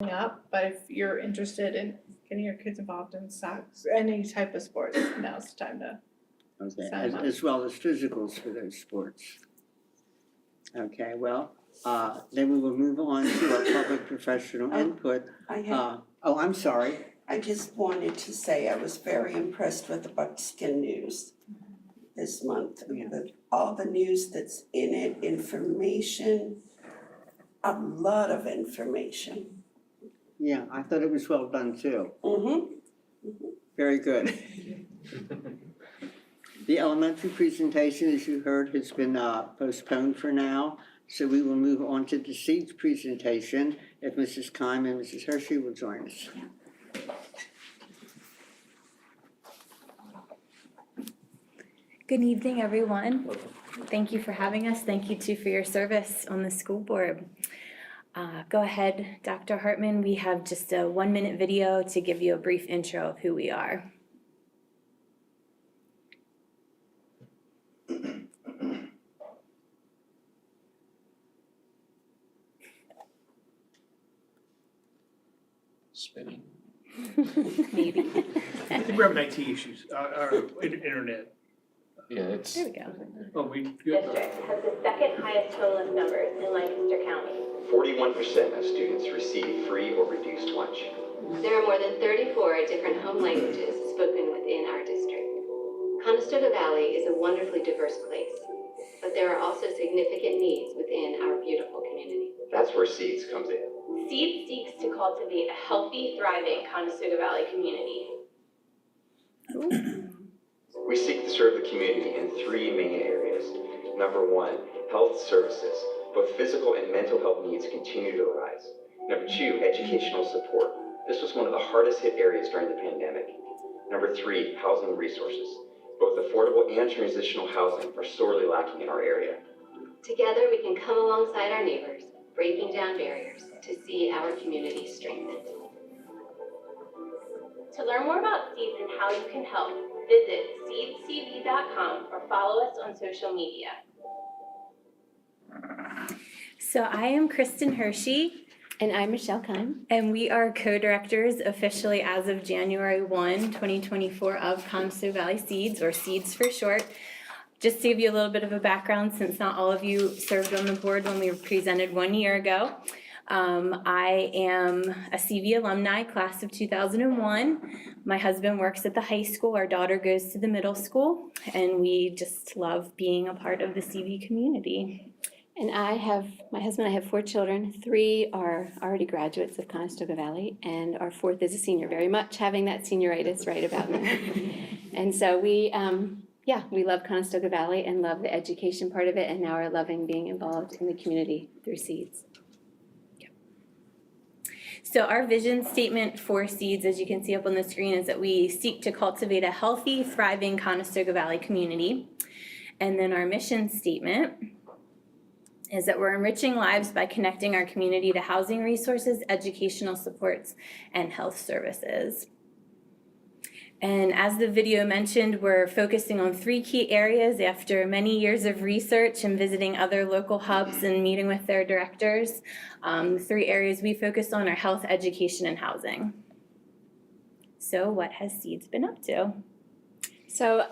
up, but if you're interested in getting your kids involved in any type of sports, now's the time to. Okay, Sign up. as well as physicals for those sports. Okay, well, then we will move on to our public professional input. I'm sorry. I just wanted to say I was very impressed with the Buckskin News this month. Yeah. All the news that's in it, information, a lot of information. Yeah, I thought it was well done too. Very good. The elementary presentation, as you heard, has been postponed for now. So we will move on to the SEEDS presentation if Mrs. Keim and Mrs. Hershey will join us. Good evening, everyone. Thank you for having us. Thank you too for your service on the school board. Go ahead, Dr. Hartman. We have just a 1-minute video to give you a brief intro of who we are. Spinning. Maybe. I think we're having IT issues, our internet. Yeah, it's. There we go. Oh, we. District has the second highest total of numbers in Lancaster County. 41% of students receive free or reduced lunch. There are more than 34 different home languages spoken within our district. Conestoga Valley is a wonderfully diverse place, but there are also significant needs within our beautiful community. That's where SEEDS comes in. SEED seeks to cultivate a healthy, thriving Conestoga Valley community. We seek to serve the community in 3 main areas. Number 1, health services. Both physical and mental health needs continue to rise. Number 2, educational support. This was one of the hardest hit areas during the pandemic. Number 3, housing resources. Both affordable and transitional housing are sorely lacking in our area. Together, we can come alongside our neighbors, breaking down barriers to see our community strengthened. To learn more about SEEDS and how you can help, visit seedcv.com or follow us on social media. So I am Kristen Hershey. And I'm Michelle Keim. And we are co-directors officially as of January 1, 2024 of Conestoga Valley SEEDS, or SEEDS for short. Just to give you a little bit of a background, since not all of you served on the board when we were presented 1 year ago. I am a CV alumni, class of 2001. My husband works at the high school. Our daughter goes to the middle school. And we just love being a part of the CV community. And my husband and I have 4 children. 3 are already graduates of Conestoga Valley, and our 4th is a senior, very much having that senioritis right about now. And so we love Conestoga Valley and love the education part of it, and now are loving being involved in the community through SEEDS. So our vision statement for SEEDS, as you can see up on the screen, is that we seek to cultivate a healthy, thriving Conestoga Valley community. And then our mission statement is that we're enriching lives by connecting our community to housing resources, educational supports, and health services. And as the video mentioned, we're focusing on 3 key areas after many years of research and visiting other local hubs and meeting with their directors. The 3 areas we focus on are health, education, and housing. So what has SEEDS been up to? So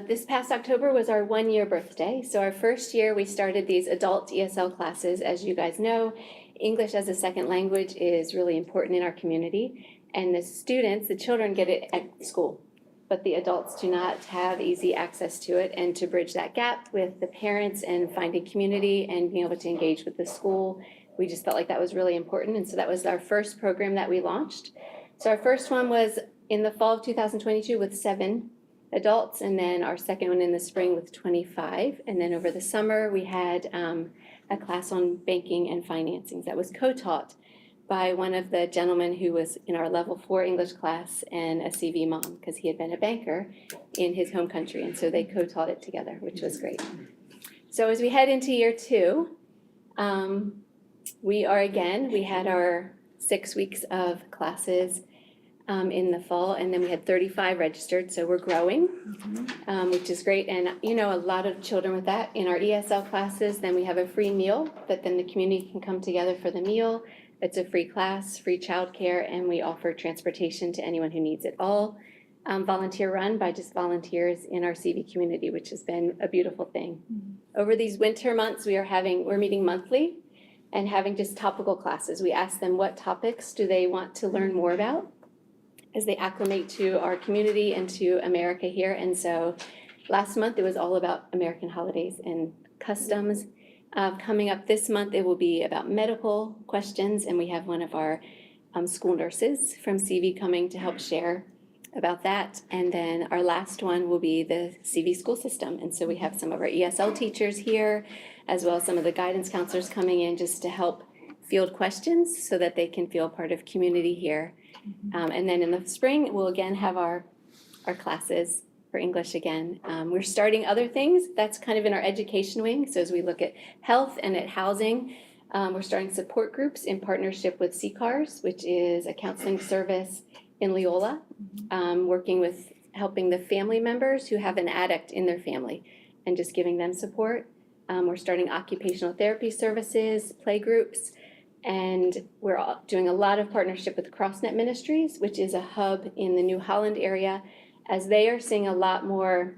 this past October was our 1-year birthday. So our first year we started these adult ESL classes. As you guys know, English as a second language is really important in our community. And the students, the children get it at school, but the adults do not have easy access to it. And to bridge that gap with the parents and finding community and being able to engage with the school, we just felt like that was really important. And so that was our first program that we launched. So our first one was in the fall of 2022 with 7 adults, and then our second one in the spring with 25. And then over the summer, we had a class on banking and financing that was co-taught by one of the gentlemen who was in our level 4 English class and a CV mom, because he had been a banker in his home country. And so they co-taught it together, which was great. So as we head into year 2, we had our 6 weeks of classes in the fall, and then we had 35 registered, so we're growing, which is great. And a lot of children with that in our ESL classes. Then we have a free meal that then the community can come together for the meal. It's a free class, free childcare, and we offer transportation to anyone who needs it. All volunteer run by just volunteers in our CV community, which has been a beautiful thing. Over these winter months, we're meeting monthly and having just topical classes. We ask them what topics do they want to learn more about as they acclimate to our community and to America here. And so last month, it was all about American holidays and customs. Coming up this month, it will be about medical questions, and we have one of our school nurses from CV coming to help share about that. And then our last one will be the CV school system. And so we have some of our ESL teachers here, as well as some of the guidance counselors coming in just to help field questions so that they can feel part of community here. And then in the spring, we'll again have our classes for English again. We're starting other things. That's kind of in our education wing. So as we look at health and at housing, we're starting support groups in partnership with CCARS, which is a counseling service in Leola, working with helping the family members who have an addict in their family and just giving them support. We're starting occupational therapy services, play groups, and we're doing a lot of partnership with CrossNet Ministries, which is a hub in the New Holland area, as they are seeing a lot more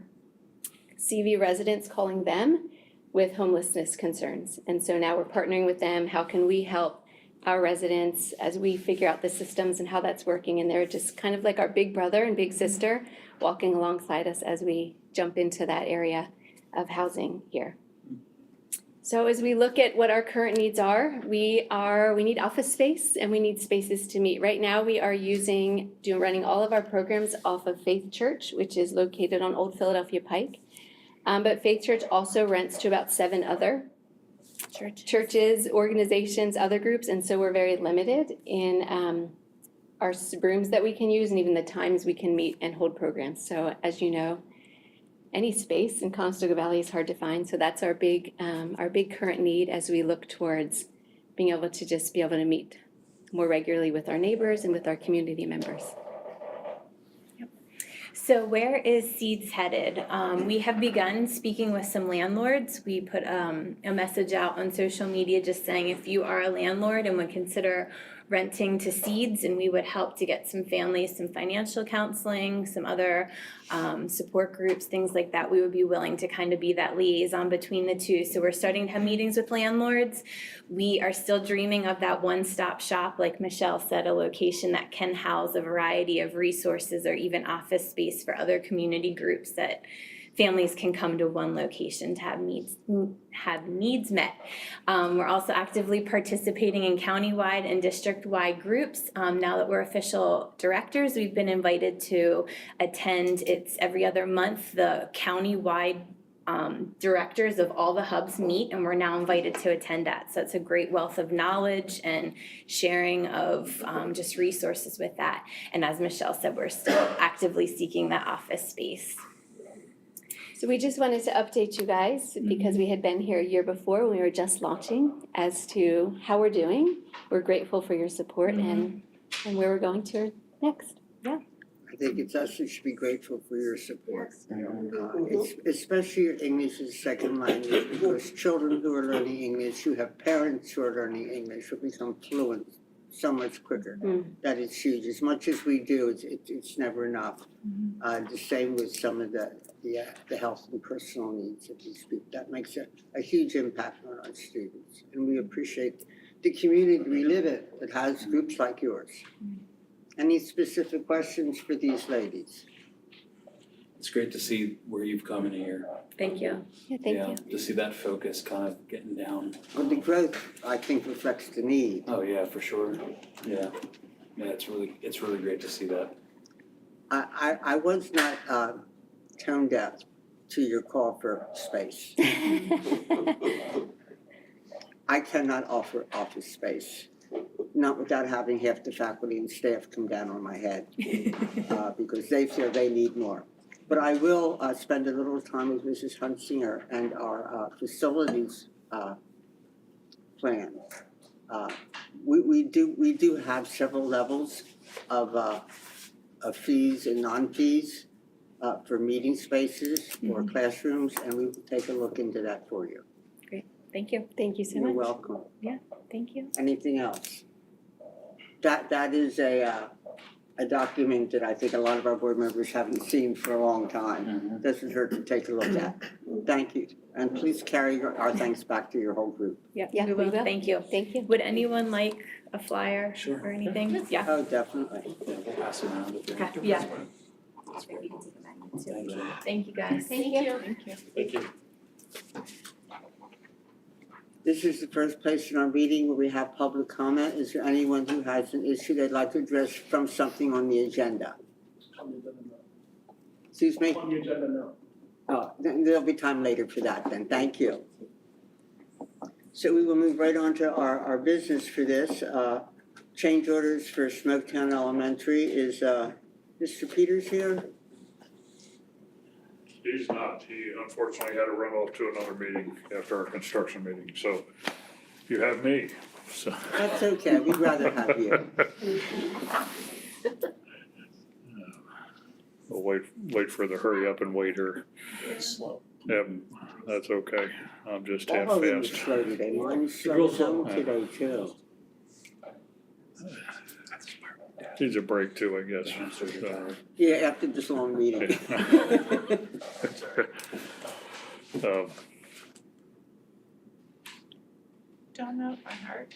CV residents calling them with homelessness concerns. And so now we're partnering with them. How can we help our residents as we figure out the systems and how that's working? And they're just kind of like our big brother and big sister walking alongside us as we jump into that area of housing here. So as we look at what our current needs are, we need office space and we need spaces to meet. Right now we are running all of our programs off of Faith Church, which is located on Old Philadelphia Pike. But Faith Church also rents to about 7 other churches, organizations, other groups, and so we're very limited in our rooms that we can use and even the times we can meet and hold programs. So as you know, any space in Conestoga Valley is hard to find, so that's our big current need as we look towards being able to meet more regularly with our neighbors and with our community members. So where is Seeds headed? We have begun speaking with some landlords. We put a message out on social media just saying if you are a landlord and would consider renting to Seeds, and we would help to get some families some financial counseling, some other support groups, things like that. We would be willing to kind of be that liaison between the two. So we're starting to have meetings with landlords. We are still dreaming of that one-stop shop, like Michelle said, a location that can house a variety of resources or even office space for other community groups that families can come to one location to have needs met. We're also actively participating in countywide and district-wide groups. Now that we're official directors, we've been invited to attend. It's every other month. The countywide directors of all the hubs meet, and we're now invited to attend that. So it's a great wealth of knowledge and sharing of just resources with that. And as Michelle said, we're still actively seeking that office space. So we just wanted to update you guys because we had been here a year before when we were just launching as to how we're doing. We're grateful for your support and where we're going to next. I think it's us who should be grateful for your support. Especially your English as a second language, because children who are learning English, who have parents who are learning English, will become fluent so much quicker. That is huge. As much as we do, it's never enough. The same with some of the health and personal needs of these people. That makes a huge impact on our students. And we appreciate the community we live in that has groups like yours. Any specific questions for these ladies? It's great to see where you've come in here. Thank you. Yeah, thank you. To see that focus kind of getting down. Well, the growth, I think, reflects the need. Oh yeah, for sure. Yeah, it's really great to see that. I was not tone deaf to your call for space. I cannot offer office space, not without having half the faculty and staff come down on my head because they feel they need more. But I will spend a little time with Mrs. Hunsinger and our facilities plan. We do have several levels of fees and non-fees for meeting spaces or classrooms, and we will take a look into that for you. Thank you. Thank you so much. You're welcome. Thank you. Anything else? that is a document that I think a lot of our board members haven't seen for a long time. Doesn't hurt to take a look at. Thank you, and please carry our thanks back to your whole group. Yeah, We will, thank you. Thank you. Would anyone like a flyer Sure. or anything? Yeah. Oh, definitely. Yeah, we'll pass them around if they're Okay, yeah. Thank you, guys. Thank you. Thank you. Thank you. This is the first place in our meeting where we have public comment. Is there anyone who has an issue they'd like to address from something on the agenda? Excuse me? On the agenda, no. Oh, then there'll be time later for that then, thank you. So we will move right on to our business for this. Change orders for Smoketown Elementary. Is Mr. Peters here? He's not. He unfortunately had to run off to another meeting after our construction meeting, so you have me, so. That's okay, we'd rather have you. We'll wait for the hurry up and wait here. Slow. That's okay. I'm just half All of them are fast. slow today, mine's slow Real slow. down today too. Needs a break too, I guess. So, Yeah, after this long meeting. Don't know it by heart.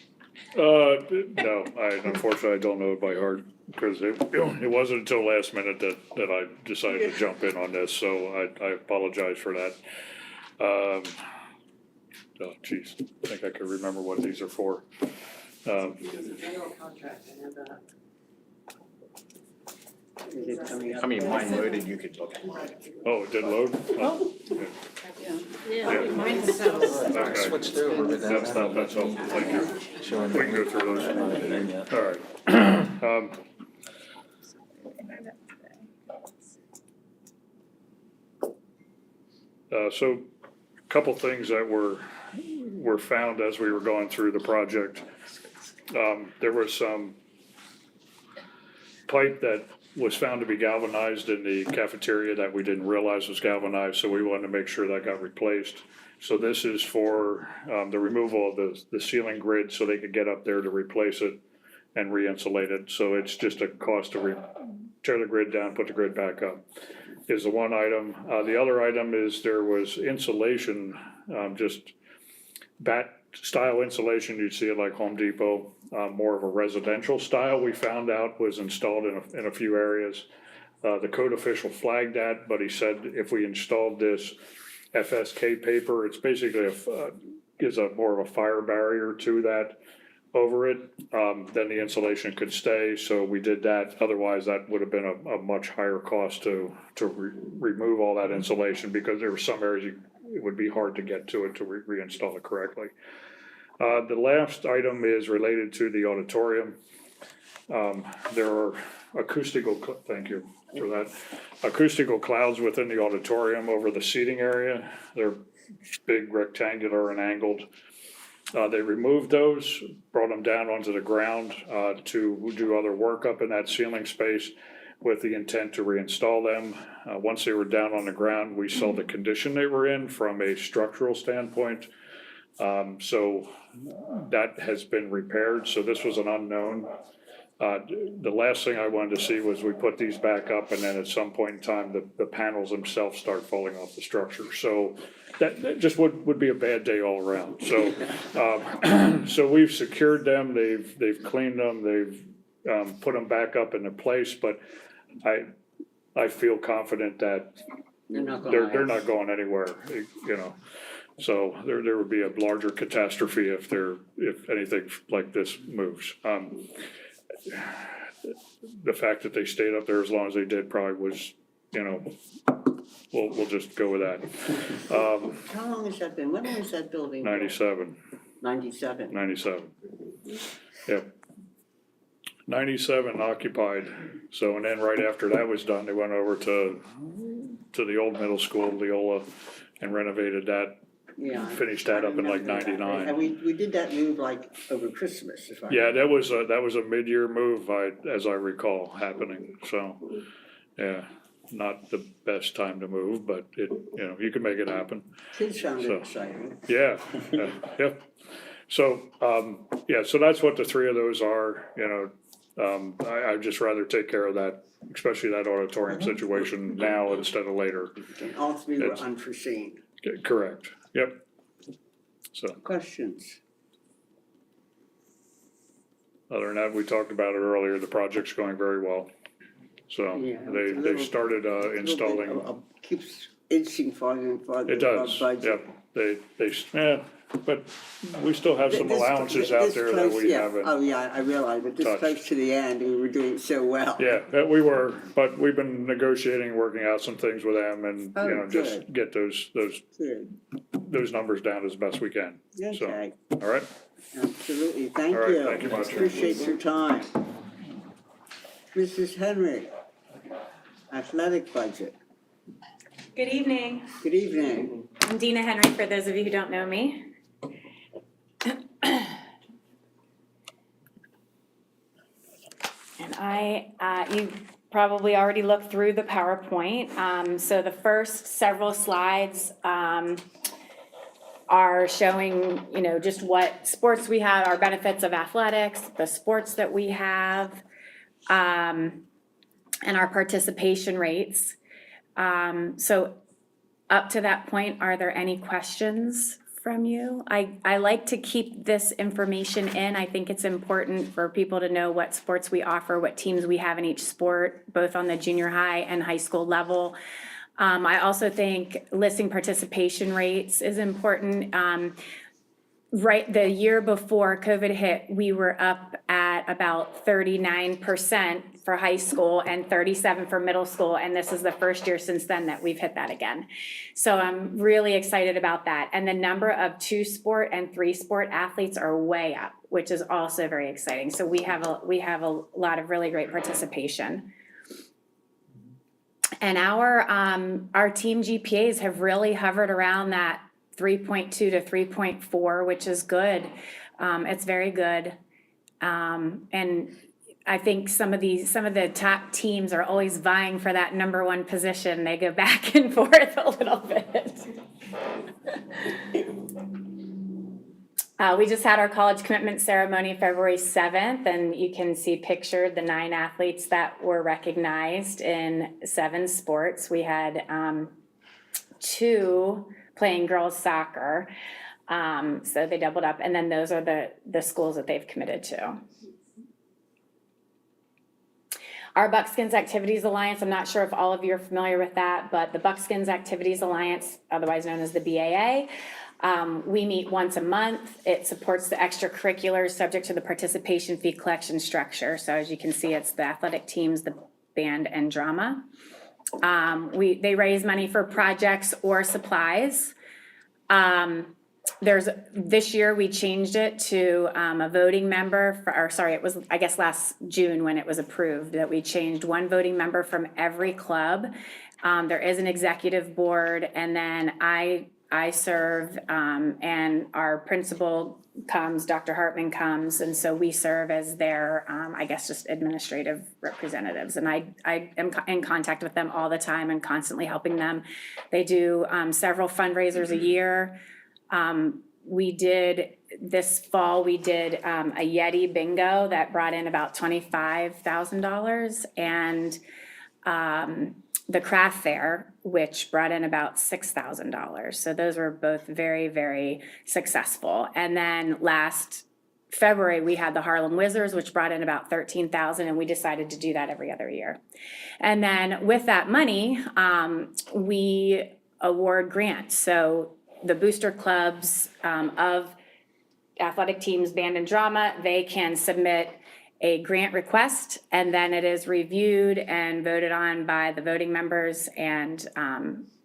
No, unfortunately, I don't know it by heart, because it wasn't until last minute that I decided to jump in on this, so I apologize for that. Oh geez, I think I could remember what these are for. Is it coming up? I mean, mine loaded, you could look at mine. Oh, it did load? Oh, Yeah. Yeah. Mine's so. I okay. switched over, but That's that's not, that's helpful, thank you. showing. We can go through those. Yeah. All right. So a couple things that were found as we were going through the project. There was some pipe that was found to be galvanized in the cafeteria that we didn't realize was galvanized, so we wanted to make sure that got replaced. So this is for the removal of the ceiling grid so they could get up there to replace it and re-insulate it. So it's just a cost to tear the grid down, put the grid back up, is the one item. The other item is there was insulation, just bat style insulation, you'd see it like Home Depot, more of a residential style, we found out was installed in a few areas. The code official flagged that, but he said if we installed this FSK paper, it's basically gives a more of a fire barrier to that over it, then the insulation could stay, so we did that. Otherwise, that would have been a much higher cost to remove all that insulation, because there were some areas it would be hard to get to it to reinstall it correctly. The last item is related to the auditorium. There are acoustical, thank you for that, acoustical clouds within the auditorium over the seating area. They're big, rectangular and angled. They removed those, brought them down onto the ground to do other work up in that ceiling space with the intent to reinstall them. Once they were down on the ground, we saw the condition they were in from a structural standpoint. So that has been repaired, so this was an unknown. The last thing I wanted to see was we put these back up, and then at some point in time, the panels themselves start falling off the structure. So that just would be a bad day all around. So, so we've secured them, they've cleaned them, they've put them back up into place, but I feel confident that they're not going anywhere, you know. So there would be a larger catastrophe if anything like this moves. The fact that they stayed up there as long as they did probably was, you know, we'll just go with that. How long has that been? When was that building built? 97. 97. 97. Yep. 97 occupied. So, and then right after that was done, they went over to the old middle school, Leola, and renovated that. Yeah. Finished that up in like remember that. 99. And we did that move like over Christmas, if I Yeah, remember. that was a mid-year move, as I recall happening. So, yeah, not the best time to move, but you know, you can make it happen. Kids found it So- exciting. Yeah, yeah. So, yeah, so that's what the three of those are, you know, I'd just rather take care of that, especially that auditorium situation now instead of later. Okay, all three were It's- unforeseen. Correct, yep. So, Questions? other than that, we talked about it earlier, the project's going very well. So, Yeah, it's a they little- started installing. Keeps inching farther and farther It above does, budget. yep, but we still have some This- allowances this out there that close, we yeah. haven't. Oh, yeah, I realize, but this touched. close to the end, we were doing so well. Yeah, that we were, but we've been negotiating, working out some things with them and, Oh, you know, just good. get those Good, numbers down as best we can, so, okay, all right? absolutely, thank All right, you. thank you much. Appreciate your time. Mrs. Henry, athletic budget, Good evening. good evening. I'm Dina Henry, for those of you who don't know me. And you probably already looked through the PowerPoint. So the first several slides are showing, you know, just what sports we have, our benefits of athletics, the sports that we have, and our participation rates. So up to that point, are there any questions from you? I like to keep this information in. I think it's important for people to know what sports we offer, what teams we have in each sport, both on the junior high and high school level. I also think listing participation rates is important. Right, the year before COVID hit, we were up at about 39% for high school and 37% for middle school, and this is the first year since then that we've hit that again. So I'm really excited about that. And the number of 2-sport and 3-sport athletes are way up, which is also very exciting. So we have a lot of really great participation. And our team GPAs have really hovered around that 3.2 to 3.4, which is good. It's very good. And I think some of the top teams are always vying for that number one position. They go back and forth a little bit. We just had our college commitment ceremony February 7th, and you can see pictured the 9 athletes that were recognized in 7 sports. We had 2 playing girls soccer, so they doubled up, and then those are the schools that they've committed to. Our Buckskins Activities Alliance, I'm not sure if all of you are familiar with that, but the Buckskins Activities Alliance, otherwise known as the BAA, we meet once a month. It supports the extracurriculars subject to the participation fee collection structure. So as you can see, it's the athletic teams, the band, and drama. They raise money for projects or supplies. This year we changed it to a voting member it was, I guess, last June when it was approved, that we changed 1 voting member from every club. There is an executive board, and then I serve, and our principal comes, Dr. Hartman comes, and so we serve as their, I guess, just administrative representatives. And I am in contact with them all the time and constantly helping them. They do several fundraisers a year. This fall, we did a Yeti bingo that brought in about $25,000, and the craft fair, which brought in about $6,000. So those were both very, very successful. And then last February, we had the Harlem Wizards, which brought in about $13,000, and we decided to do that every other year. And then with that money, we award grants. So the booster clubs of athletic teams, band, and drama, they can submit a grant request, and then it is reviewed and voted on by the voting members, and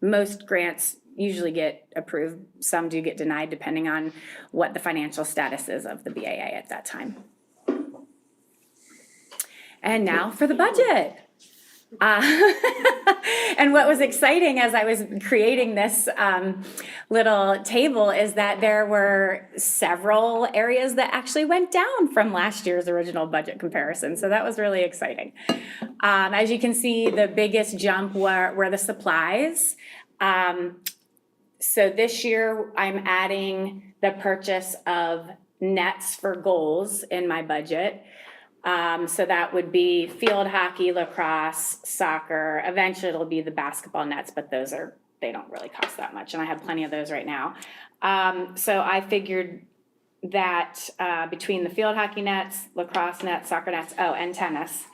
most grants usually get approved. Some do get denied depending on what the financial status is of the BAA at that time. And now for the budget. And what was exciting as I was creating this little table is that there were several areas that actually went down from last year's original budget comparison. So that was really exciting. As you can see, the biggest jump were the supplies. So this year I'm adding the purchase of nets for goals in my budget. So that would be field hockey, lacrosse, soccer. Eventually it'll be the basketball nets, but they don't really cost that much, and I have plenty of those right now. So I figured that between the field hockey nets, lacrosse nets, soccer nets, and tennis,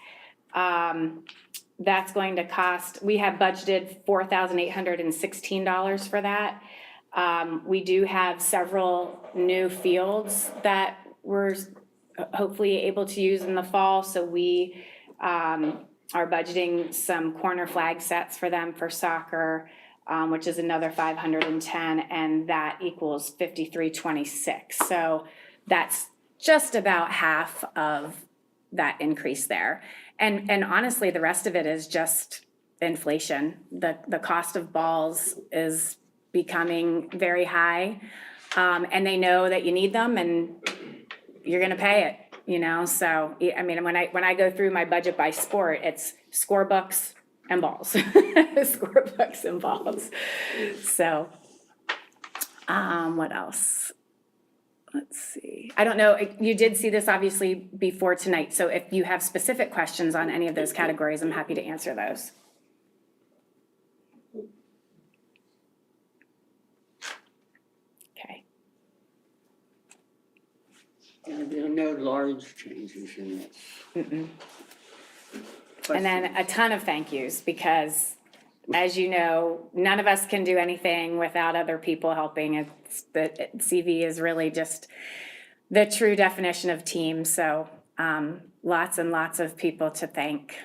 that's going to cost, we have budgeted $4,816 for that. We do have several new fields that we're hopefully able to use in the fall, so we are budgeting some corner flag sets for them for soccer, which is another 510, and that equals 5326. So that's just about half of that increase there. And honestly, the rest of it is just inflation. The cost of balls is becoming very high, and they know that you need them and you're gonna pay it, So, I mean, when I go through my budget by sport, it's scorebooks and balls, scorebooks and balls. So, what else? Let's see. I don't know, you did see this obviously before tonight, so if you have specific questions on any of those categories, I'm happy to answer those. Okay. There are no large changes in this. And then a ton of thank yous, because as you know, none of us can do anything without other people helping. CV is really just the true definition of team. So lots and lots of people to thank.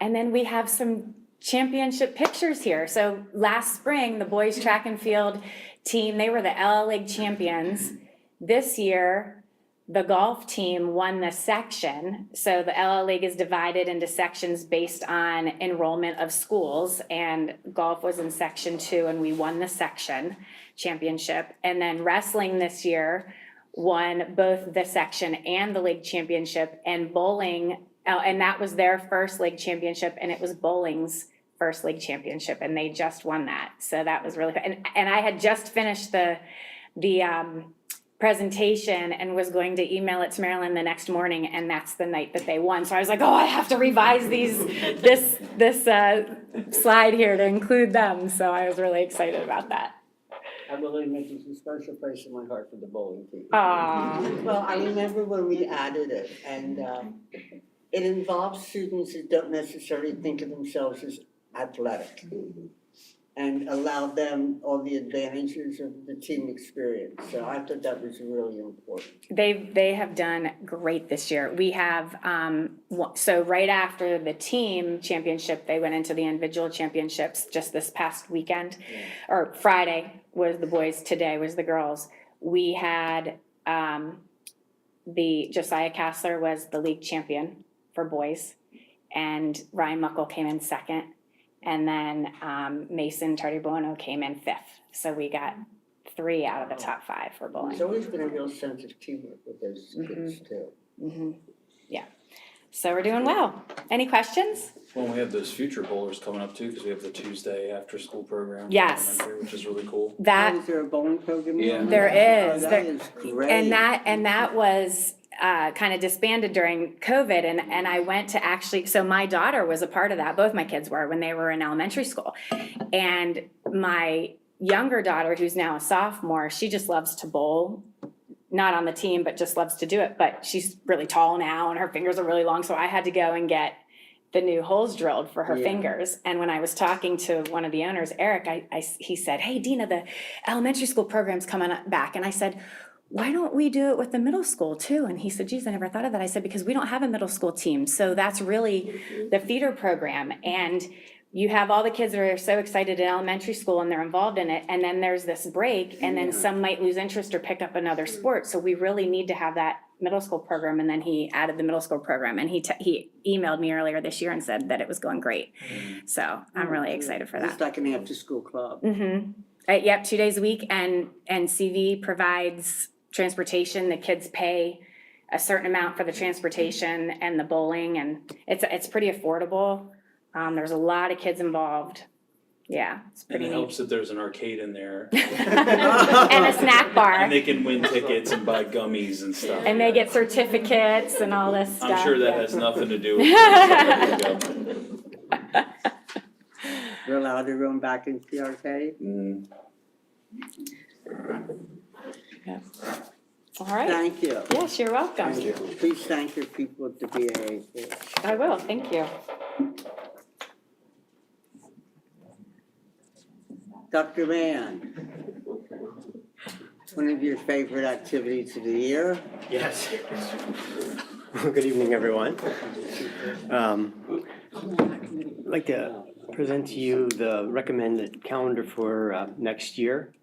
And then we have some championship pictures here. So last spring, the boys track and field team, they were the LL League champions. This year, the golf team won the section. So the LL League is divided into sections based on enrollment of schools, and golf was in section 2, and we won the section championship. And then wrestling this year won both the section and the league championship, and bowling, and that was their first league championship, and it was bowling's first league championship, and they just won that. So that was really fun. And I had just finished the presentation and was going to email it to Marilyn the next morning, and that's the night that they won. So I was like, I have to revise this slide here to include them. So I was really excited about that. I will admit there's a special place in my heart for the bowling team. Aww. Well, I remember when we added it, and it involves students who don't necessarily think of themselves as athletic, and allow them all the advantages of the team experience. So I thought that was really important. They have done great this year. We have, so right after the team championship, they went into the individual championships just this past weekend, or Friday was the boys, today was the girls. We had the Josiah Castler was the league champion for boys, and Ryan Muckle came in second. And then Mason Tardibuono came in 5th. So we got 3 out of the top 5 for bowling. There's always been a real sense of teamwork with those kids too. Yeah. So we're doing well. Any questions? Well, we have those future bowlers coming up too, because we have the Tuesday after school program. Yes. Which is really cool. Is there a bowling program? Yeah. There is. Oh, that is great. And that was kind of disbanded during COVID, and I went to actually, so my daughter was a part of that, both my kids were, when they were in elementary school. And my younger daughter, who's now a sophomore, she just loves to bowl, not on the team, but just loves to do it. But she's really tall now, and her fingers are really long, so I had to go and get the new holes drilled for her fingers. And when I was talking to one of the owners, Eric, he said, "Hey, Dina, the elementary school program's coming back." And I said, "Why don't we do it with the middle school too?" And he said, "Geez, I never thought of that." I said, "Because we don't have a middle school team. So that's really the feeder program." And you have all the kids that are so excited in elementary school and they're involved in it. And then there's this break, and then some might lose interest or pick up another sport. So we really need to have that middle school program. And then he added the middle school program, and he emailed me earlier this year and said that it was going great. So I'm really excited for that. It's like an after school club. Yep, 2 days a week, and CV provides transportation. The kids pay a certain amount for the transportation and the bowling, and it's pretty affordable. There's a lot of kids involved, Yeah, it's And pretty it neat. helps that there's an arcade in there. And a snack bar. And they can win tickets and buy gummies and stuff. And they get certificates and all this stuff. I'm sure that yeah. has nothing to do with it. We're allowed to run back into the arcade? Mm. All right. Thank you. Yes, you're welcome. Thank you. Please thank your people at the BAA. I will, thank you. Dr. Mann, one of your favorite activities of the year? Yes. Good evening, everyone. I'd like to present to you the recommended calendar for next year.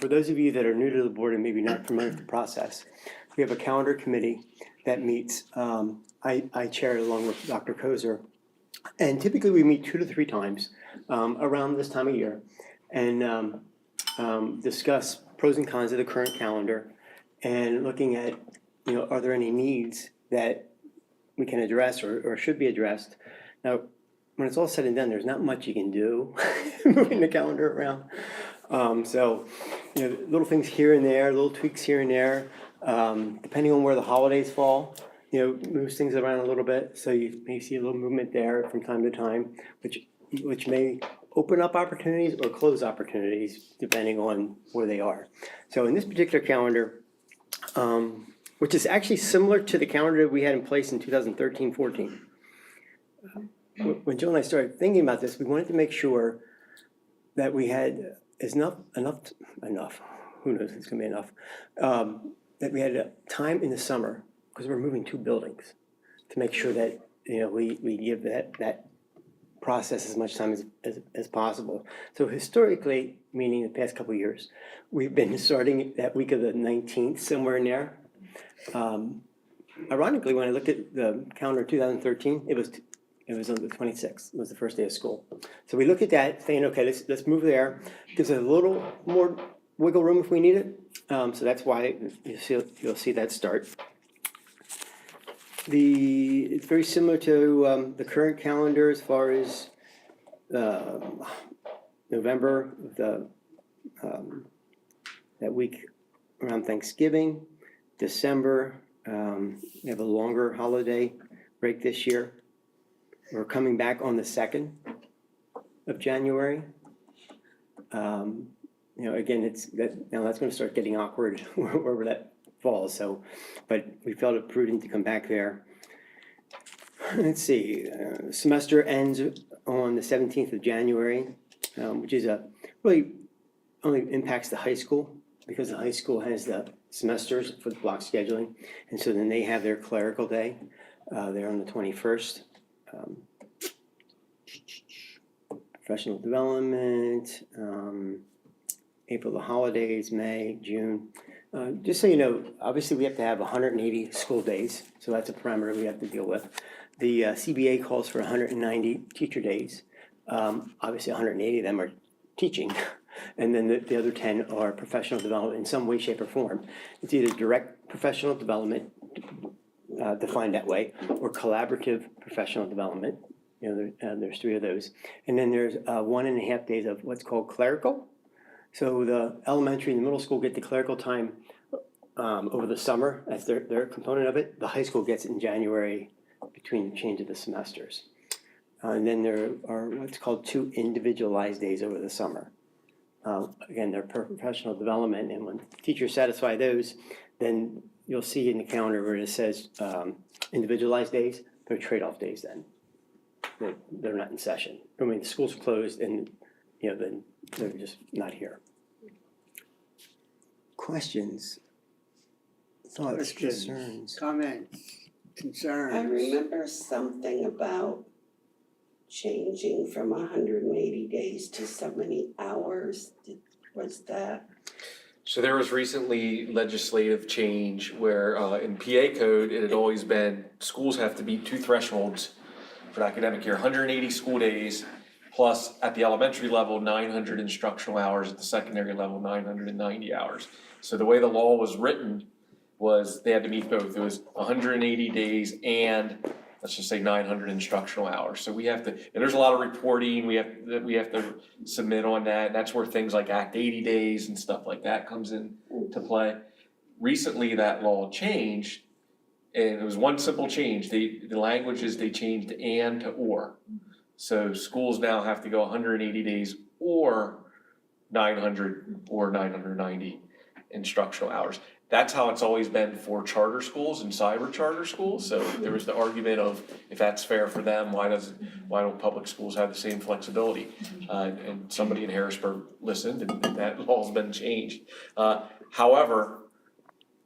For those of you that are new to the board and maybe not familiar with the process, we have a calendar committee that meets. I chair it along with Dr. Kozer. And typically we meet 2 to 3 times around this time of year and discuss pros and cons of the current calendar and looking at, are there any needs that we can address or should be addressed. Now, when it's all said and done, there's not much you can do moving the calendar around. So, little things here and there, little tweaks here and there, depending on where the holidays fall, moves things around a little bit. So you may see a little movement there from time to time, which may open up opportunities or close opportunities depending on where they are. So in this particular calendar, which is actually similar to the calendar we had in place in 2013-14. When Jill and I started thinking about this, we wanted to make sure that we had enough, who knows if it's gonna be enough, that we had time in the summer, because we're moving 2 buildings, to make sure that, we give that process as much time as possible. So historically, meaning the past couple of years, we've been starting that week of the 19th, somewhere in there. Ironically, when I looked at the calendar 2013, it was on the 26th, it was the first day of school. So we looked at that, saying, okay, let's move there. Gives us a little more wiggle room if we need it. So that's why you'll see that start. It's very similar to the current calendar as far as November, that week around Thanksgiving. December, we have a longer holiday break this year. We're coming back on the 2nd of January. Again, now that's going to start getting awkward wherever that falls. So, but we felt it prudent to come back there. Let's see. Semester ends on the 17th of January, which is really only impacts the high school because the high school has the semesters for the block scheduling, and so then they have their clerical day. They're on the 21st. Professional development, April the holidays, May, June. Just so you know, obviously we have to have 180 school days, so that's a parameter we have to deal with. The CBA calls for 190 teacher days. Obviously 180 of them are teaching, and then the other 10 are professional development in some way, shape, or form. It's either direct professional development, defined that way, or collaborative professional development. There's 3 of those. And then there's 1.5 days of what's called clerical. So the elementary and the middle school get the clerical time over the summer. That's their component of it. The high school gets it in January between the change of the semesters. And then there are what's called 2 individualized days over the summer. Again, they're professional development, and when teachers satisfy those, then you'll see in the calendar where it says individualized days, they're trade-off days then. They're not in session. I mean, the school's closed and, then they're just not here. Questions? Thoughts, concerns? Comments, I concerns? remember something about changing from 180 days to so many hours. Was that? So there was recently legislative change where in PA code, it had always been schools have to meet 2 thresholds for the academic year, 180 school days, plus at the elementary level, 900 instructional hours, at the secondary level, 990 hours. So the way the law was written was they had to meet both. It was 180 days and let's just say 900 instructional hours. So we have to, and there's a lot of reporting we have to submit on that. And that's where things like Act 80 days and stuff like that comes into play. Recently, that law changed, and it was one simple change. The languages, they changed and to or. So schools now have to go 180 days or 900 or 990 instructional hours. That's how it's always been for charter schools and cyber charter schools. So there was the argument of if that's fair for them, why don't public schools have the same flexibility? And somebody in Harrisburg listened, and that law's been changed. However,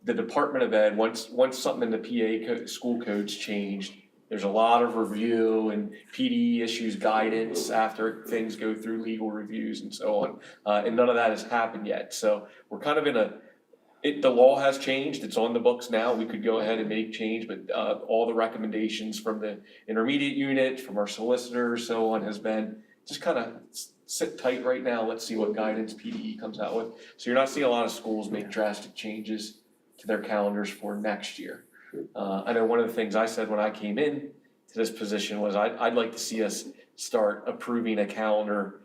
the Department of Ed, once something in the school codes changed, there's a lot of review and PD issues guidance after things go through legal reviews and so on. And none of that has happened yet. So we're kind of the law has changed. It's on the books now. We could go ahead and make change, but all the recommendations from the intermediate unit, from our solicitors, so on, has been just kind of sit tight right now. Let's see what guidance PDE comes out with. So you're not seeing a lot of schools make drastic changes to their calendars for next year. I know one of the things I said when I came in to this position was I'd like to see us start approving a calendar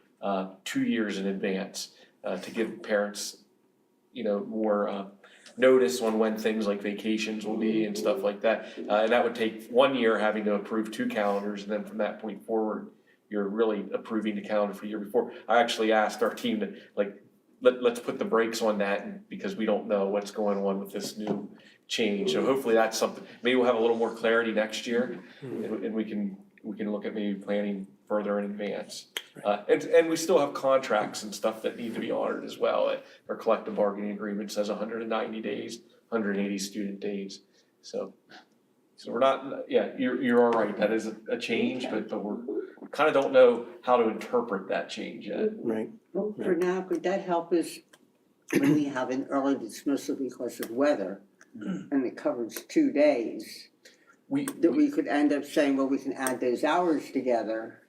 2 years in advance to give parents, more notice on when things like vacations will be and stuff like that. And that would take 1 year having to approve 2 calendars, and then from that point forward, you're really approving the calendar for the year before. I actually asked our team to let's put the brakes on that because we don't know what's going on with this new change. So hopefully that's something, maybe we'll have a little more clarity next year, and we can look at maybe planning further in advance. And we still have contracts and stuff that need to be honored as well. Our collective bargaining agreement says 190 days, 180 student days. So we're not, you're all right, that is a change, but we kind of don't know how to interpret that change yet. Right. Well, for now, could that help us when we have an early dismissal because of weather and it covers 2 days? We could end up saying, well, we can add those hours together.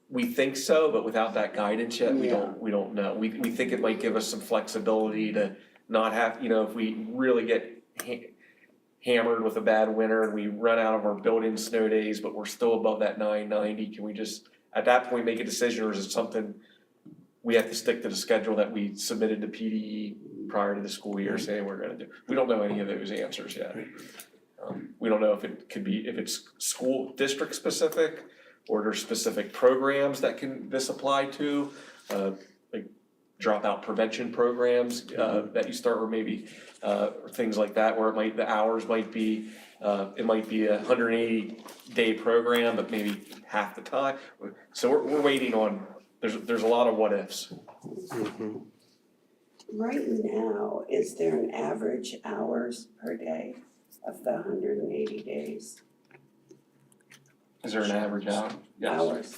We think so, but without that guidance yet, we don't know. We think it might give us some flexibility to not have, if we really get hammered with a bad winter and we run out of our built-in snow days, but we're still above that 990, can we just, at that point, make a decision, or is it something we have to stick to the schedule that we submitted to PDE prior to the school year saying we're gonna do? We don't know any of those answers yet. We don't know if it's school district specific, or there's specific programs that this apply to, like dropout prevention programs that you start, or maybe things like that, where the hours might be, it might be a 180-day program, but maybe half the time. So we're waiting on. There's a lot of what ifs. Mm-hmm. Right now, is there an average hours per day of the 180 days? Is there an average hour? Yes. Hours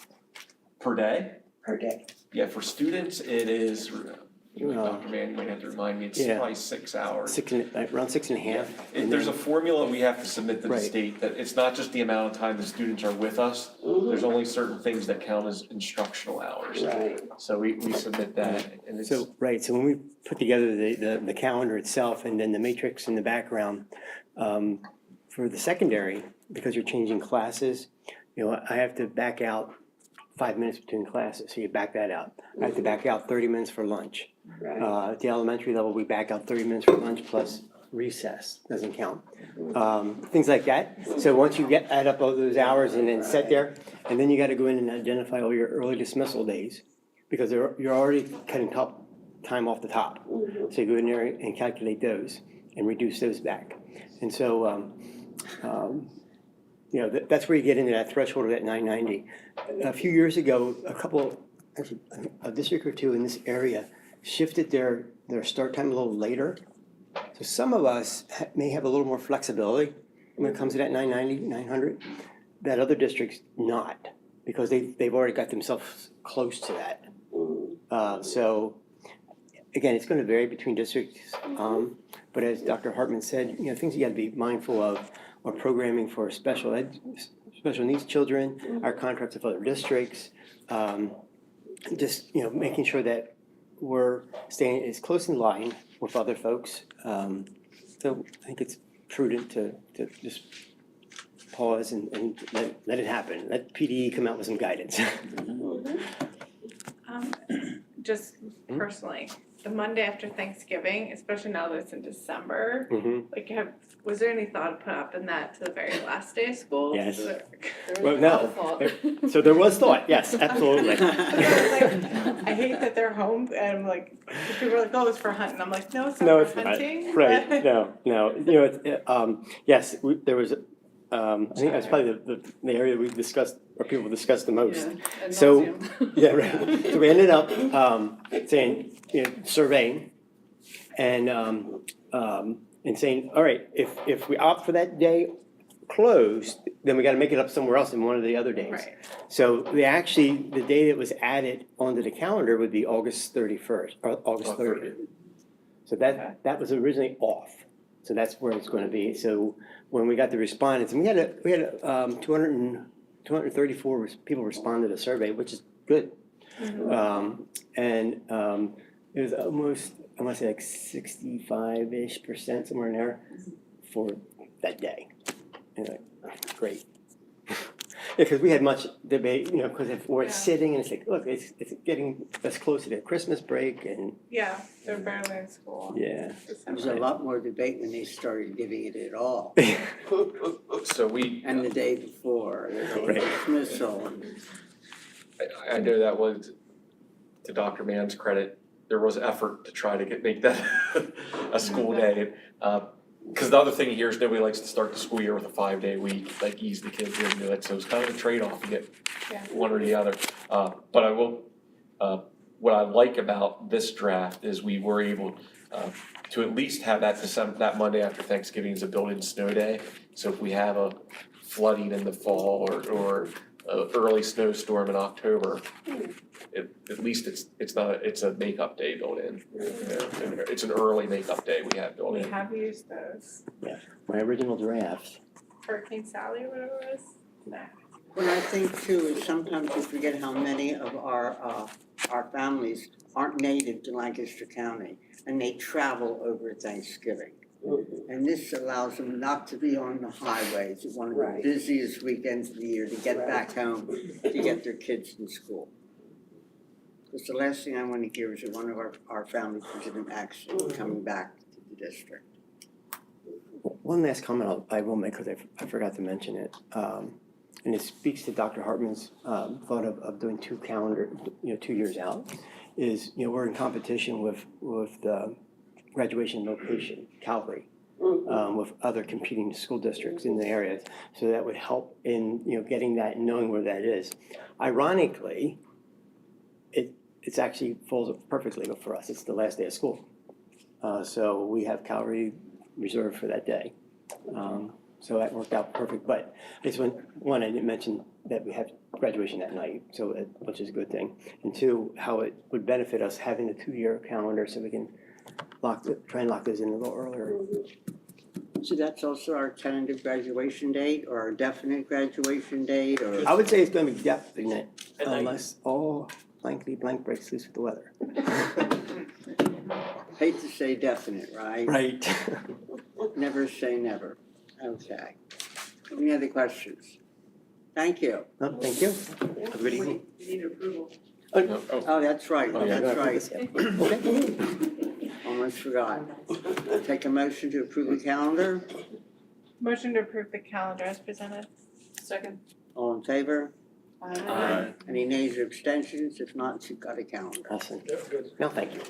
Per day? per day? Yeah, for students, it is, Dr. Mann, you might have to remind me, it's probably 6 hours. Around 6.5. There's a formula we have to submit to the Right. state that it's not just the amount of time the students are with us. There's only certain things that count as instructional hours. Right. So we submit that, and it's. So when we put together the calendar itself and then the matrix in the background, for the secondary, because you're changing classes, I have to back out 5 minutes between classes, so you back that out. I have to back out 30 minutes for lunch. Right. At the elementary level, we back out 30 minutes for lunch plus recess, doesn't count. Things like that. So once you add up all those hours and then set there, and then you gotta go in and identify all your early dismissal days, because you're already cutting time off the top. So you go in there and calculate those and reduce those back. And so, that's where you get into that threshold of that 990. A few years ago, a district or two in this area shifted their start time a little later. So some of us may have a little more flexibility when it comes to that 990, 900, that other districts not, because they've already got themselves close to that. So again, it's gonna vary between districts, but as Dr. Hartman said, things you gotta be mindful of are programming for special needs children, our contracts with other districts, just, making sure that we're staying as close in line with other folks. So I think it's prudent to just pause and let it happen. Let PDE come out with some guidance. Just Hmm? personally, the Monday after Thanksgiving, especially now that it's in December, Mhm. like was there any thought put up in that to the very last day of school? Yes. So that- Well, no. So there was thought, yes, absolutely. I hate that they're home and I'm like, people are like, oh, it's for hunting. I'm like, no, it's No, not it's for not. hunting. Right, but- no, you know, yes, there was, I think that's probably the area we discussed, or people discussed the most. So, yeah, right, so we ended up, saying, you know, surveying and saying, all right, if we opt for that day closed, then we gotta make it up somewhere else in one of the other days. Right. So the day that was added onto the calendar would be August 31st, or August 30th. So that was originally off, so that's where it's gonna be. So when we got the respondents, and we had 234 people respond to the survey, which is good. It was almost, I wanna say like 65-ish%, somewhere in there, for that day. And like, great. Yeah, because we had much debate, you know, because if we're sitting and it's like, look, it's getting us closer to Christmas break and, Yeah, they're barely in school. yeah. There was a lot more debate when they started giving it at all. So we, And the day before, the Right. dismissal. I know that was, to Dr. Mann's credit, there was effort to try to make that a school day. Because the other thing here is nobody likes to start the school year with a 5-day week, like ease the kids into it, so it's kind of a trade-off, you get one or the other. But I will, what I like about this draft is we were able to at least have that Monday after Thanksgiving as a built-in snow day. So if we have a flooding in the fall or a early snowstorm in October, at least it's a makeup day built in. It's an early makeup day we have built We in. have used those. My original draft. Hurricane Sally or whatever it was. Nah. What I think too is sometimes we forget how many of our families aren't native to Lancaster County and they travel over Thanksgiving. And this allows them not to be on the highways at one of the busiest weekends of the year to get back home to get their kids in school. Because the last thing I want to hear is that one of our families was in an accident coming back to the district. One last comment I will make, because I forgot to mention it. And it speaks to Dr. Hartman's thought of doing 2 years out, is, you know, we're in competition with the graduation location, Calvary, with other competing school districts in the areas. So that would help in, you know, getting that and knowing where that is. Ironically, it's actually falls perfectly for us. It's the last day of school. So we have Calvary reserved for that day. So that worked out perfect. But I just one, I didn't mention that we have graduation that night, which is a good thing. And 2, how it would benefit us having a 2-year calendar so we can try and lock those in a little earlier. So that's also our tentative graduation date or our definite graduation date or? I would say it's gonna be definite unless blankety blank breaks loose with the weather. Hate to say definite, right? Right. Never say never. Okay. Any other questions? Thank you. No, thank you. Have a good evening. You need approval. Oh, that's right, Oh, yeah. that's right. Okay. Almost forgot. Take a motion to approve the calendar. Motion to approve the calendar as presented. Second. All in favor? Aye. Any nays or abstentions? If not, you've got a calendar. Awesome. No, thank you.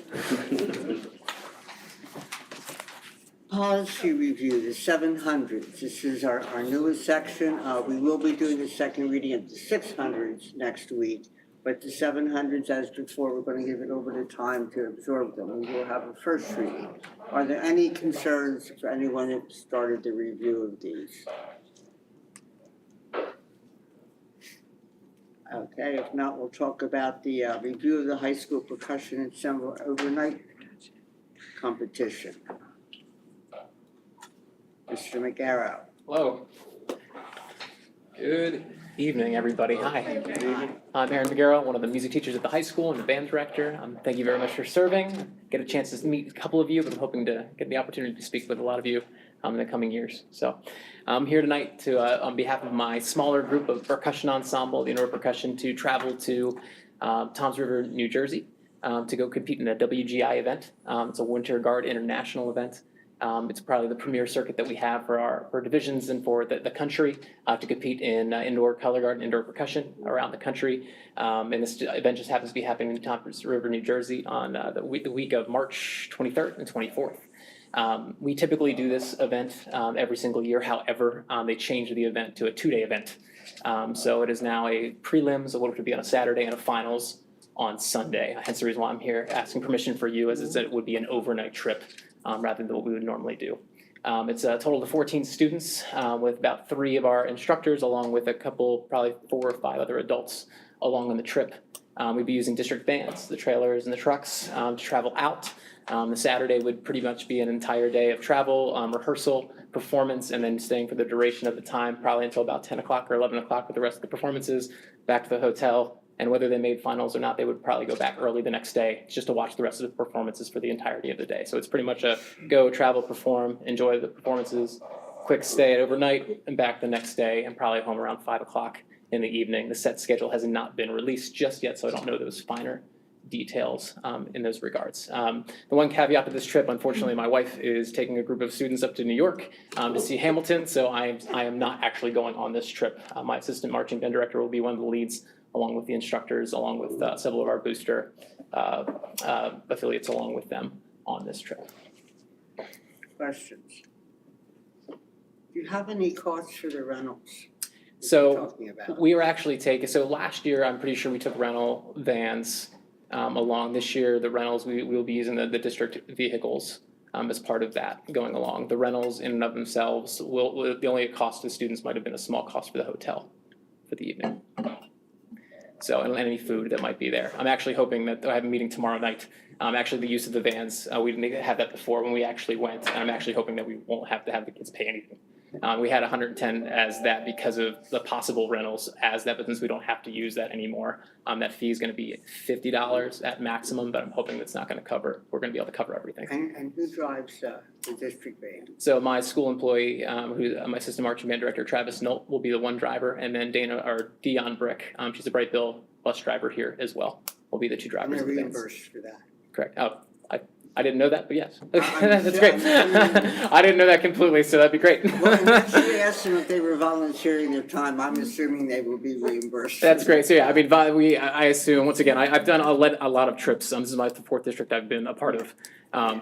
Policy review, the 700s. This is our newest section. We will be doing the second reading of the 600s next week. But the 700s, as before, we're going to give it over the time to absorb them. We will have a first reading. Are there any concerns for anyone that started the review of these? Okay, if not, we'll talk about the review of the high school percussion ensemble overnight competition. Mr. McGarrow. Hello. Good evening, everybody. Hi. I'm Aaron McGarrow, one of the music teachers at the high school and the band director. Thank you very much for serving. Get a chance to meet a couple of you, but I'm hoping to get the opportunity to speak with a lot of you in the coming years. So I'm here tonight to, on behalf of my smaller group of percussion ensemble, the Indoor Percussion, to travel to Toms River, New Jersey, to go compete in a WGI event. It's a Winter Guard International event. It's probably the premier circuit that we have for divisions and for the country to compete in indoor color guard and indoor percussion around the country. And this event just happens to be happening in Toms River, New Jersey on the week of March 23rd and 24th. We typically do this event every single year. However, they changed the event to a 2-day event. So it is now a prelims, which would be on a Saturday, and a finals on Sunday. Hence the reason why I'm here asking permission for you, as it's, it would be an overnight trip rather than what we would normally do. It's a total of 14 students with about 3 of our instructors, along with a couple, probably 4 or 5 other adults along on the trip. We'd be using district vans, the trailers and the trucks to travel out. The Saturday would pretty much be an entire day of travel, rehearsal, performance, and then staying for the duration of the time, probably until about 10 o'clock or 11 o'clock with the rest of the performances, back to the hotel. And whether they made finals or not, they would probably go back early the next day just to watch the rest of the performances for the entirety of the day. So it's pretty much a go, travel, perform, enjoy the performances, quick stay at overnight, and back the next day, and probably home around 5 o'clock in the evening. The set schedule has not been released just yet, so I don't know those finer details in those regards. The one caveat to this trip, unfortunately, my wife is taking a group of students up to New York to see Hamilton, so I am not actually going on this trip. My assistant marching band director will be one of the leads, along with the instructors, along with several of our booster affiliates along with them on this trip. Questions? Do you have any costs for the rentals? So we were actually taking, so last year, I'm pretty sure we took rental vans along. This year, the rentals, we will be using the district vehicles as part of that going along. The rentals in and of themselves, the only cost to students might have been a small cost for the hotel for the evening. So, and any food that might be there. I'm actually hoping that I have a meeting tomorrow night. Actually, the use of the vans, we didn't have that before when we actually went, and I'm actually hoping that we won't have to have the kids pay anything. We had 110 as that because of the possible rentals as that, but since we don't have to use that anymore, that fee is going to be $50 at maximum, but I'm hoping that's not going to cover, we're going to be able to cover everything. And who drives the district van? So my school employee, who's my assistant marching band director, Travis Nolt, will be the one driver, and then Dion Brick, she's a Bright Bill bus driver here as well, will be the 2 drivers of the vans. Reimbursed for that. Correct. Oh, I didn't know that, but yes. That's great. I didn't know that completely, so that'd be great. Well, and actually asked them if they were volunteering their time. I'm assuming they will be reimbursed. That's great. So yeah, I mean, I assume, once again, I've done a lot of trips. This is my 4th district I've been a part of.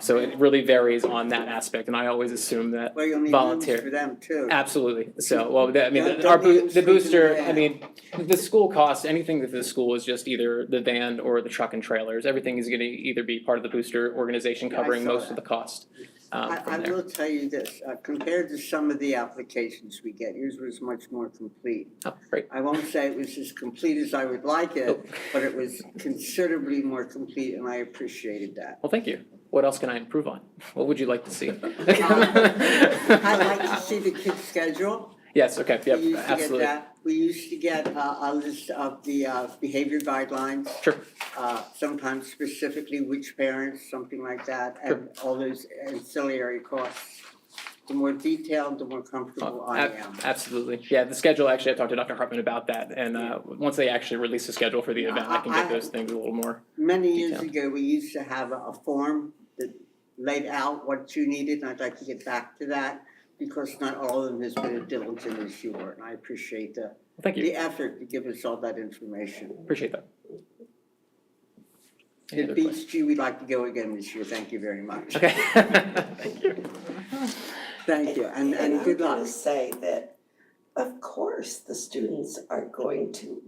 So it really varies on that aspect, and I always assume that Well, you'll need volunteer. rooms for them too. Absolutely. So, well, I mean, Don't need the them booster, sleeping in the I mean, the school costs, anything that the school is just either the van or the truck and trailers. Everything is gonna either be part of the booster organization Yeah, I covering saw most that. of the cost I from there. will tell you this, compared to some of the applications we get, yours was much more complete. Oh, great. I won't say it was as complete as I would like it, Oh. but it was considerably more complete, and I appreciated that. Well, thank you. What else can I improve on? What would you like to see? I'd like to see the kids' schedule. Yes, okay, We yep, used to get absolutely. that. We used to get a list of the behavior guidelines. Sure. Sometimes specifically which parents, something like that, and all those ancillary costs. The more detailed, the more comfortable I am. Absolutely. Yeah, the schedule, actually, I talked to Dr. Hartman about that, and once they actually release the schedule for the event, I can get those things a little more. Many years detailed. ago, we used to have a form that laid out what you needed, and I'd like to get back to that, because not all of them has been as diligent as you were, and I appreciate Thank you. the effort to give us all that information. Appreciate that. Any It other beats you, we'd like to go again this year, thank you very much. Okay. Thank you. Thank you, and I'm good gonna luck. say that, of course, the students are going to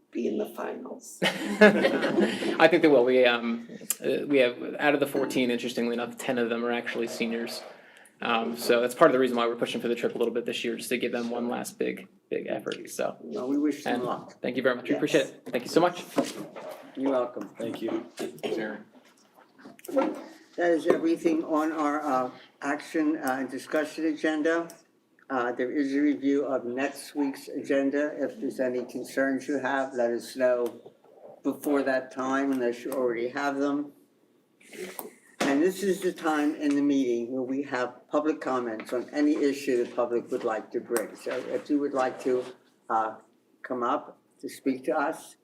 be in the finals. I think they will. We have, out of the 14, interestingly enough, 10 of them are actually seniors. So that's part of the reason why we're pushing for the trip a little bit this year, just to give them one last big effort, so. Well, we wish them And luck. thank you very much. We Yes. appreciate it. Thank you so much. You're welcome. Thank you. Sharon. That is everything on our action and discussion agenda. There is a review of next week's agenda. If there's any concerns you have, let us know before that time, unless you already have them. And this is the time in the meeting where we have public comments on any issue the public would like to bring. So if you would like to come up to speak to us,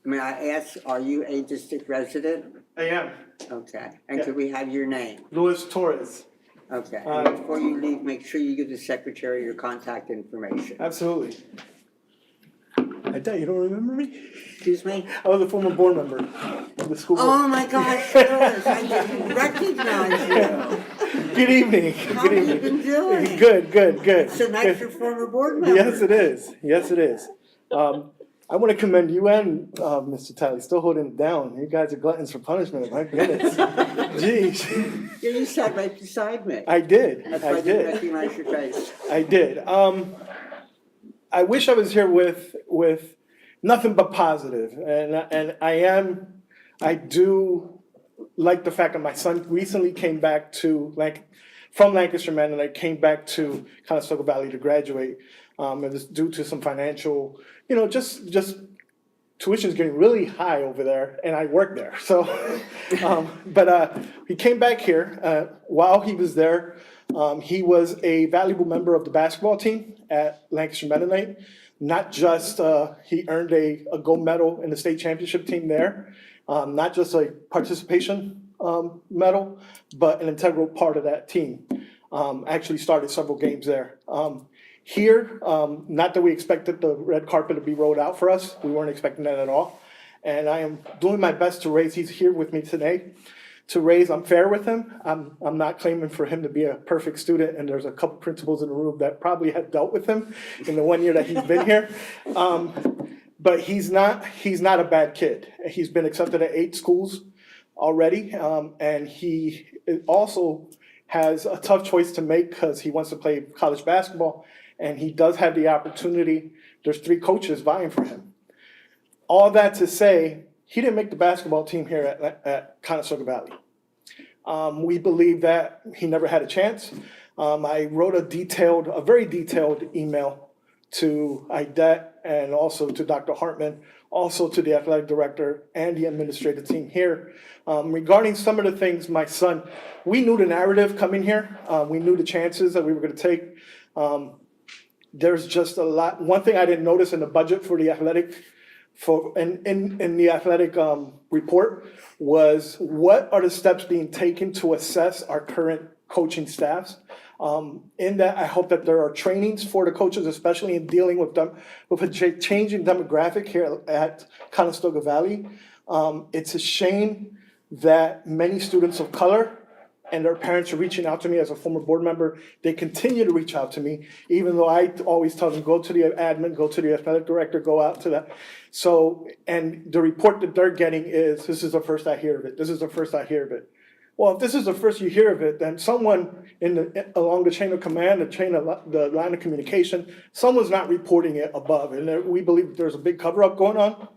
may I ask, are you a district resident? I am, Okay, and could we have your name? Luis Torres. Okay, and before you leave, make sure you give the secretary your contact information. Absolutely. I thought you don't remember me? Excuse me? I was a former board member of the school board. Oh my gosh, Louis, I didn't recognize you. Good evening. How Good have you evening. been doing? Good. So nice you're former board member. Yes, it is. I want to commend you and Mr. Talley, still holding it down. You guys are gluttons for punishment, my goodness. Jeez. Yeah, you sat right beside me. I did. That's why I didn't recognize your face. I did. I wish I was here with nothing but positive, and I do like the fact that my son recently came back from Lancaster, Maryland, came back to Conestoga Valley to graduate. It was due to some financial, just tuition's getting really high over there, and I work there. So, but he came back here. While he was there, he was a valuable member of the basketball team at Lancaster Mennonite. Not just he earned a gold medal in the state championship team there, not just a participation medal, but an integral part of that team. Actually started several games there. Here, not that we expected the red carpet to be rolled out for us. We weren't expecting that at all. And I am doing my best to raise, he's here with me today, to raise, I'm fair with him. I'm not claiming for him to be a perfect student, and there's a couple principals in the room that probably have dealt with him in the 1 year that he's been here. But he's not a bad kid. He's been accepted at 8 schools already, and he also has a tough choice to make because he wants to play college basketball, and he does have the opportunity. There's 3 coaches vying for him. All that to say, he didn't make the basketball team here at Conestoga Valley. We believe that he never had a chance. I wrote a very detailed email to IDET and also to Dr. Hartman, also to the athletic director and the administrative team here. Regarding some of the things, my son, we knew the narrative coming here. We knew the chances that we were going to take. There's just a lot. One thing I didn't notice in the budget for the athletic, in the athletic report, was what are the steps being taken to assess our current coaching staffs. In that, I hope that there are trainings for the coaches, especially in dealing with a changing demographic here at Conestoga Valley. It's a shame that many students of color and their parents are reaching out to me as a former board member. They continue to reach out to me, even though I always tell them, go to the admin, go to the athletic director, go out to that. So, and the report that they're getting is, this is the first I hear of it. This is the first I hear of it. Well, if this is the first you hear of it, then someone along the chain of command, the line of communication, someone's not reporting it above. And we believe there's a big cover-up going on,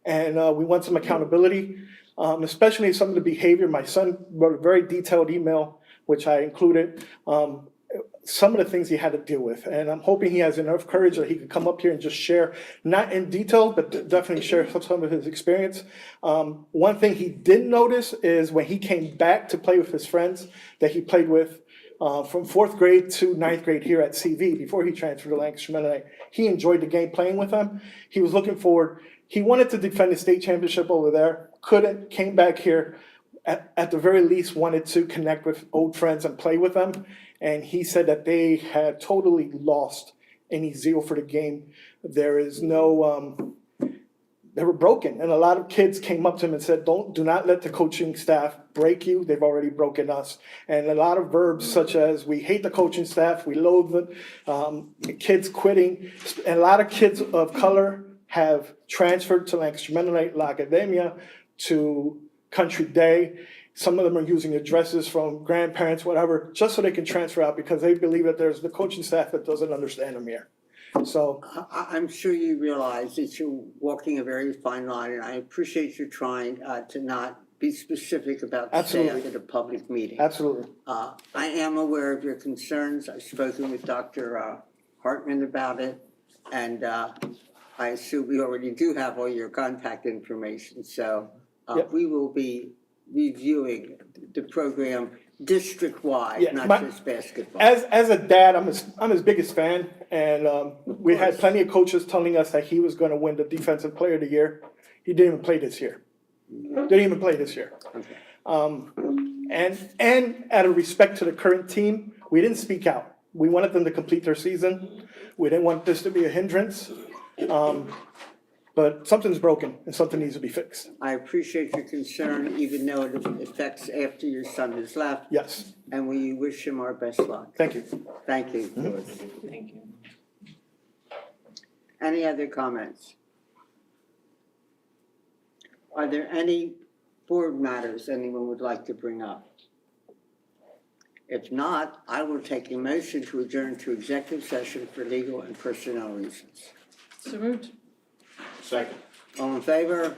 and we want some accountability. Especially some of the behavior. My son wrote a very detailed email, which I included, some of the things he had to deal with. And I'm hoping he has enough courage that he could come up here and just share, not in detail, but definitely share some of his experience. One thing he didn't notice is when he came back to play with his friends that he played with from 4th grade to 9th grade here at CV, before he transferred to Lancaster Mennonite, he enjoyed the game playing with them. He was looking forward. He wanted to defend the state championship over there, couldn't, came back here, at the very least wanted to connect with old friends and play with them. And he said that they had totally lost any zeal for the game. There is no, they were broken. And a lot of kids came up to him and said, do not let the coaching staff break you. They've already broken us. And a lot of verbs such as, we hate the coaching staff, we loathe them, kids quitting. And a lot of kids of color have transferred to Lancaster Mennonite, La Academia, to Country Day. Some of them are using addresses from grandparents, whatever, just so they can transfer out because they believe that there's the coaching staff that doesn't understand them here. So I'm sure you realize that you're walking a very fine line, and I appreciate you trying to not be specific about the staff at a public meeting. Absolutely. I am aware of your concerns. I've spoken with Dr. Hartman about it, and I assume we already do have all your contact information, so Yep. we will be reviewing the program district-wide, Yeah, not my- just basketball. As a dad, I'm his biggest fan, and we had plenty of coaches telling us that he was going to win the Defensive Player of the Year. He didn't even play this year. Didn't even play this year. And out of respect to the current team, we didn't speak out. We wanted them to complete their season. We didn't want this to be a hindrance. But something's broken and something needs to be fixed. I appreciate your concern, even though it affects after your son has left, Yes, and we wish him our best luck. thank you. Thank you. Thank you. Any other comments? Are there any board matters anyone would like to bring up? If not, I will take a motion to adjourn to executive session for legal and personnel reasons. So moved. Second. All in favor?